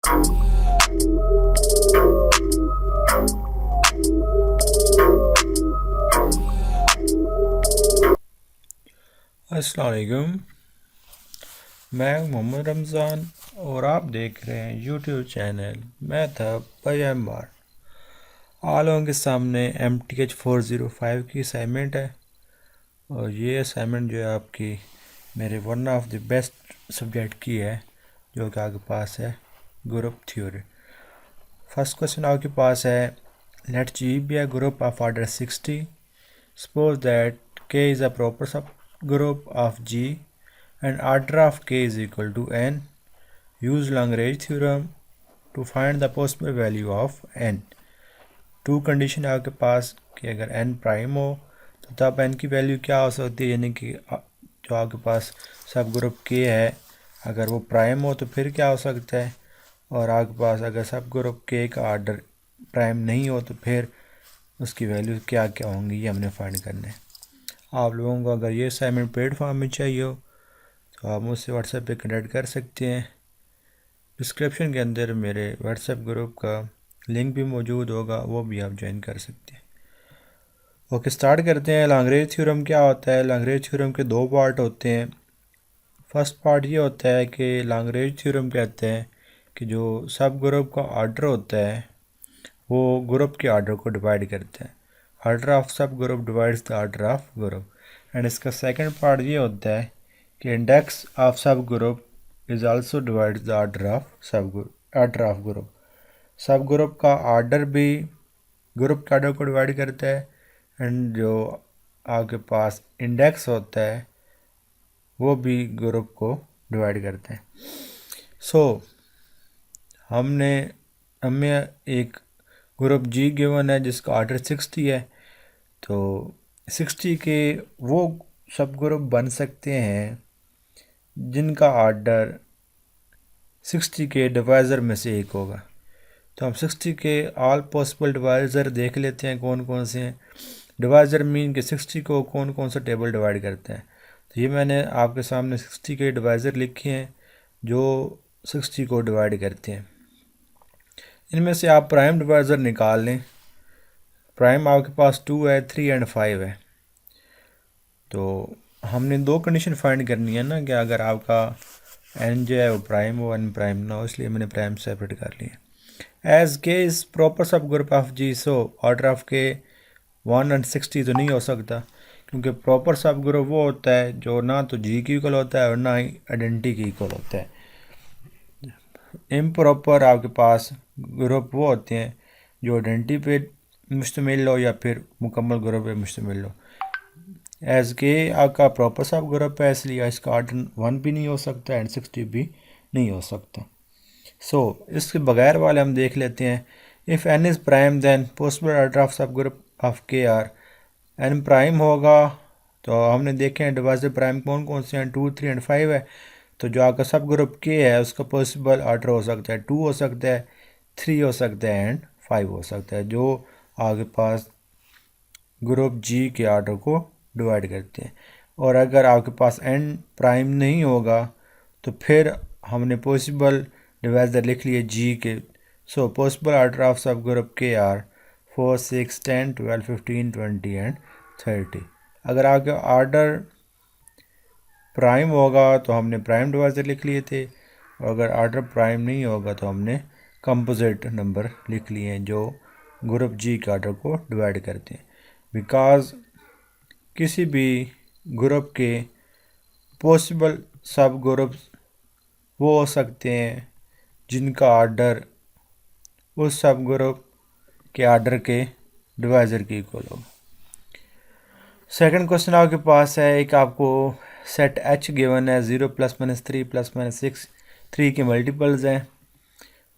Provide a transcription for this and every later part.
अस्सलाम वालेकुम। मैं मोहम्मद रमज़ान और आप देख रहे हैं यूट्यूब चैनल मैथब बाय एमआर। आप लोगों के सामने MTH 405 की असाइनमेंट है और ये असाइनमेंट जो है आपकी मेरे one of the best subject की है जो कि आपके पास है ग्रुप थ्योरी। फर्स्ट क्वेश्चन आपके पास है late G be a group of order 60. Suppose that K is a proper subgroup of G and order of K is equal to n. Use Lagrange theorem to find the possible value of n. Two condition है आपके पास कि अगर n prime हो तो तब n की value क्या हो सकती है, यानी कि जो आपके पास सब ग्रुप K है अगर वो प्राइम हो तो फिर क्या हो सकता है, और आपके पास अगर सब ग्रुप K का ऑर्डर प्राइम नहीं हो तो फिर उसकी वैल्यू क्या क्या होंगी, ये हमने फाइंड करना है। आप लोगों को अगर ये असाइनमेंट पेड फॉर्म में चाहिए हो तो आप मुझसे व्हाट्सएप पे कनेक्ट कर सकते हैं। डिस्क्रिप्शन के अंदर मेरे व्हाट्सएप ग्रुप का लिंक भी मौजूद होगा, वो भी आप ज्वाइन कर सकते हैं। ओके, स्टार्ट करते हैं। लैग्रेंज थ्योरम क्या होता है? लैग्रेंज थ्योरम के दो पार्ट होते हैं। फर्स्ट पार्ट ये होता है कि लैग्रेंज थ्योरम कहते हैं कि जो सब ग्रुप का ऑर्डर होता है वो ग्रुप के ऑर्डर को डिवाइड करता है। ऑर्डर ऑफ सब group divides the order of group. And इसका सेकंड पार्ट ये होता है कि इंडेक्स ऑफ सब group is also divides the order of group. सब ग्रुप का ऑर्डर भी ग्रुप के ऑर्डर को डिवाइड करता है एंड जो आपके पास इंडेक्स होता है वो भी ग्रुप को डिवाइड करते हैं। हमें एक ग्रुप G गिवन है जिसका ऑर्डर 60 है, तो 60 के वो सब ग्रुप बन सकते हैं जिनका ऑर्डर 60 के डिवाइज़र में से एक होगा। तो हम 60 के ऑल पॉसिबल डिवाइज़र देख लेते हैं कौन कौन से हैं। डिवाइज़र मीन कि 60 को कौन कौन सा टेबल डिवाइड करते हैं। तो ये मैंने आपके सामने 60 के डिवाइज़र लिखे हैं जो 60 को डिवाइड करते हैं। इनमें से आप प्राइम डिवाइज़र निकाल लें। प्राइम आपके पास 2 है, 3 एंड 5 है। तो हमने दो कंडीशन फाइंड करनी है ना कि अगर आपका n जो है वो प्राइम हो, n प्राइम ना हो, इसलिए मैंने प्राइम सेपरेट कर लिया। एज K इज़ प्रॉपर सब group of G, so order of K 1 and 60 तो नहीं हो सकता, क्योंकि प्रॉपर सब ग्रुप वो होता है जो ना तो G की इक्वल होता है और ना ही आइडेंटिटी की इक्वल होता है। इम्प्रॉपर आपके पास ग्रुप वो होते हैं जो आइडेंटिटी पे मुश्तमिल हो या फिर मुकम्मल ग्रुप पे मुश्तमिल हो। एज K आपका प्रॉपर सब ग्रुप है, इसलिए इसका ऑर्डर 1 भी नहीं हो सकता एंड 60 भी नहीं हो सकता। इसके बगैर वाले हम देख लेते हैं। If n is prime then possible order of subgroup of K are. n prime होगा तो हमने देखे हैं डिवाइजर प्राइम कौन कौन से हैं, 2, 3 एंड 5 है। तो जो आपका सब ग्रुप K है उसका पॉसिबल ऑर्डर हो सकता है 2 हो सकता है, 3 हो सकता है एंड 5 हो सकता है, जो आपके पास ग्रुप G के ऑर्डर को डिवाइड करते हैं। और अगर आपके पास n प्राइम नहीं होगा तो फिर हमने पॉसिबल डिवाइज़र लिख लिए G के। सो पॉसिबल ऑर्डर ऑफ सब ग्रुप K आर 4, 6, 10, 12, 15, 20 एंड 30। अगर आपका ऑर्डर प्राइम होगा तो हमने प्राइम डिवाइज़र लिख लिए थे, और अगर ऑर्डर प्राइम नहीं होगा तो हमने कंपोजिट नंबर लिख लिए हैं जो ग्रुप G के ऑर्डर को डिवाइड करते हैं। बिकॉज किसी भी ग्रुप के पॉसिबल सब ग्रुप्स वो हो सकते हैं जिनका ऑर्डर उस सब ग्रुप के ऑर्डर के डिवाइज़र की इक्वल हो। सेकंड क्वेश्चन आपके पास है, एक आपको सेट H गिवन है, 0 ± 3 ± 6 3 के मल्टीपल्स हैं,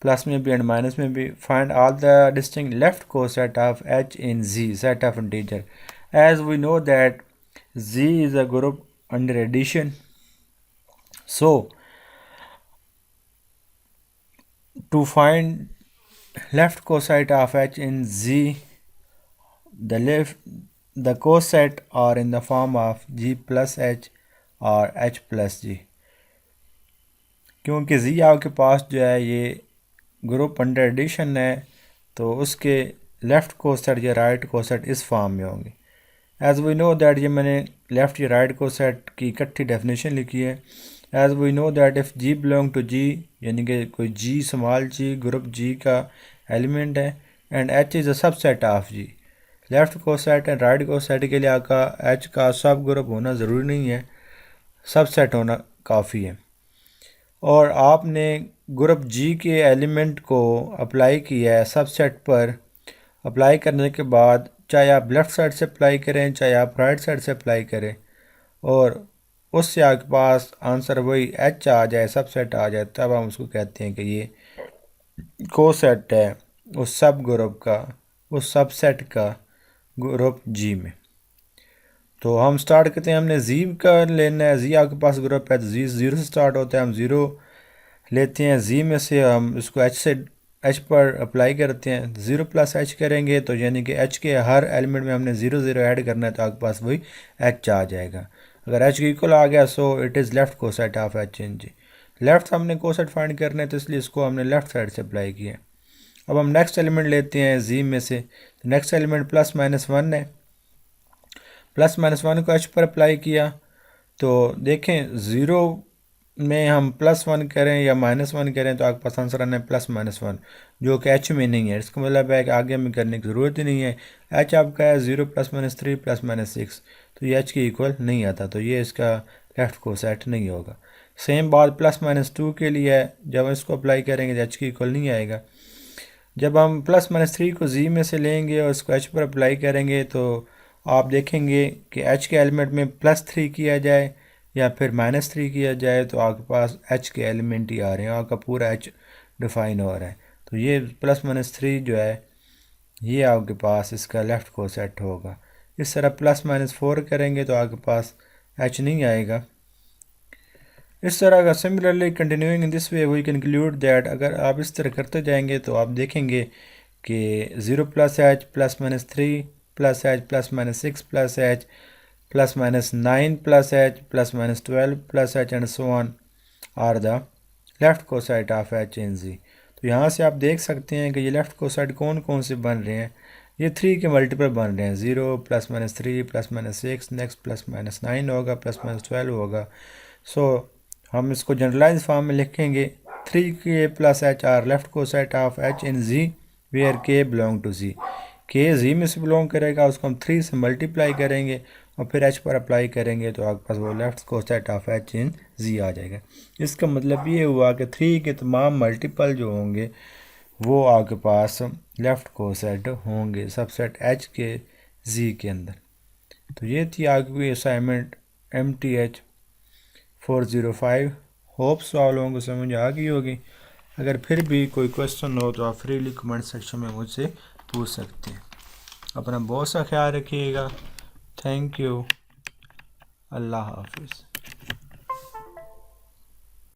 प्लस में भी एंड माइनस में भी। Find all the distinct left coset of H in Z set of integer. As we know that Z is a group under addition, so to find left coset of H in Z, the coset are in the form of G plus H और H plus G। क्योंकि Z आपके पास जो है ये group under addition है तो उसके left coset या राइट कोसेट इस फॉर्म में होंगे। एज़ वी नो दैट, ये मैंने लेफ़्ट या राइट कोसेट की इकट्ठी डेफिनेशन लिखी है। As we know that if G belong to G, यानी कि कोई जी स्मॉल जी ग्रुप जी का एलिमेंट है, and H is a subset of G. Left coset and right coset के लिए आपका एच का सब ग्रुप होना ज़रूरी नहीं है, सबसेट होना काफ़ी है। और आपने ग्रुप जी के एलिमेंट को अप्लाई किया है सबसेट पर। अप्लाई करने के बाद चाहे आप लेफ़्ट साइड से अप्लाई करें चाहे आप राइट साइड से अप्लाई करें, और उससे आपके पास आंसर वही एच आ जाए, सबसेट आ जाए, तब हम उसको कहते हैं कि ये कोसेट है उस सब ग्रुप का, उस सबसेट का ग्रुप जी में। तो हम स्टार्ट करते हैं, हमने जी का लेना है। जी आपके पास ग्रुप है तो जी ज़ीरो से स्टार्ट होता है, हम ज़ीरो लेते हैं। जी में से हम इसको एच से एच पर अप्लाई करते हैं। ज़ीरो प्लस एच करेंगे तो यानी कि एच के हर एलिमेंट में हमने ज़ीरो ज़ीरो ऐड करना है, तो आपके पास वही एच आ जाएगा। अगर एच इक्वल आ गया so it is left coset of H in G. Left हमने कोसेट फाइंड करना है तो इसलिए इसको हमने लेफ़्ट साइड से अप्लाई किया। अब हम नेक्स्ट एलिमेंट लेते हैं जी में से। Next element plus minus one है। प्लस माइनस वन को एच पर अप्लाई किया तो देखें ज़ीरो में हम प्लस वन करें या माइनस वन करें तो आपके पास आंसर आना है प्लस माइनस वन, जो कि एच में नहीं है। इसका मतलब है कि आगे हमें करने की ज़रूरत ही नहीं है। एच आपका है zero plus minus three plus minus six, तो ये एच के इक्वल नहीं आता, तो ये इसका लेफ़्ट कोसेट नहीं होगा। सेम बात प्लस माइनस टू के लिए है। जब हम इसको अप्लाई करेंगे तो एच के इक्वल नहीं आएगा। जब हम प्लस माइनस थ्री को जी में से लेंगे और इसको एच पर अप्लाई करेंगे तो आप देखेंगे कि एच के एलिमेंट में प्लस थ्री किया जाए या फिर माइनस थ्री किया जाए तो आपके पास एच के एलिमेंट ही आ रहे हैं, आपका पूरा एच डिफाइन हो रहा है। तो ये प्लस माइनस थ्री जो है ये आपके पास इसका लेफ़्ट कोसेट होगा। इस तरह प्लस माइनस फोर करेंगे तो आपके पास एच नहीं आएगा। इस तरह का similarly continuing in this way we conclude that, अगर आप इस तरह करते जाएंगे तो आप देखेंगे कि zero plus H plus minus three plus H plus minus six plus H plus minus nine plus H plus minus 12 plus H and so on are the left coset of H in G. तो यहाँ से आप देख सकते हैं कि ये left Kocide कौन कौन से बन रहे हैं। ये थ्री के मल्टीपल बन रहे हैं, zero plus minus three plus minus six, next plus minus nine होगा, प्लस माइनस 12 होगा। सो हम इसको जनरलाइज फॉर्म में लिखेंगे, three K plus H are left coset of H in G where K belong to G. K G में से belong करेगा, उसको हम थ्री से मल्टीप्लाई करेंगे और फिर एच पर अप्लाई करेंगे तो आपके पास वो left coset of H in जी आ जाएगा। इसका मतलब ये हुआ कि थ्री के तमाम मल्टीपल जो होंगे वो आपके पास लेफ़्ट कोसेट होंगे सबसेट एच के जी के अंदर। तो ये थी आपकी असाइनमेंट MTH 405। होप्स आप लोगों को समझ आ गई होगी। अगर फिर भी कोई क्वेश्चन हो तो आप फ्रीली कमेंट सेक्शन में मुझसे पूछ सकते हैं। अपना बहुत सा ख्याल रखिएगा। Thank you. अल्लाह हाफिज़।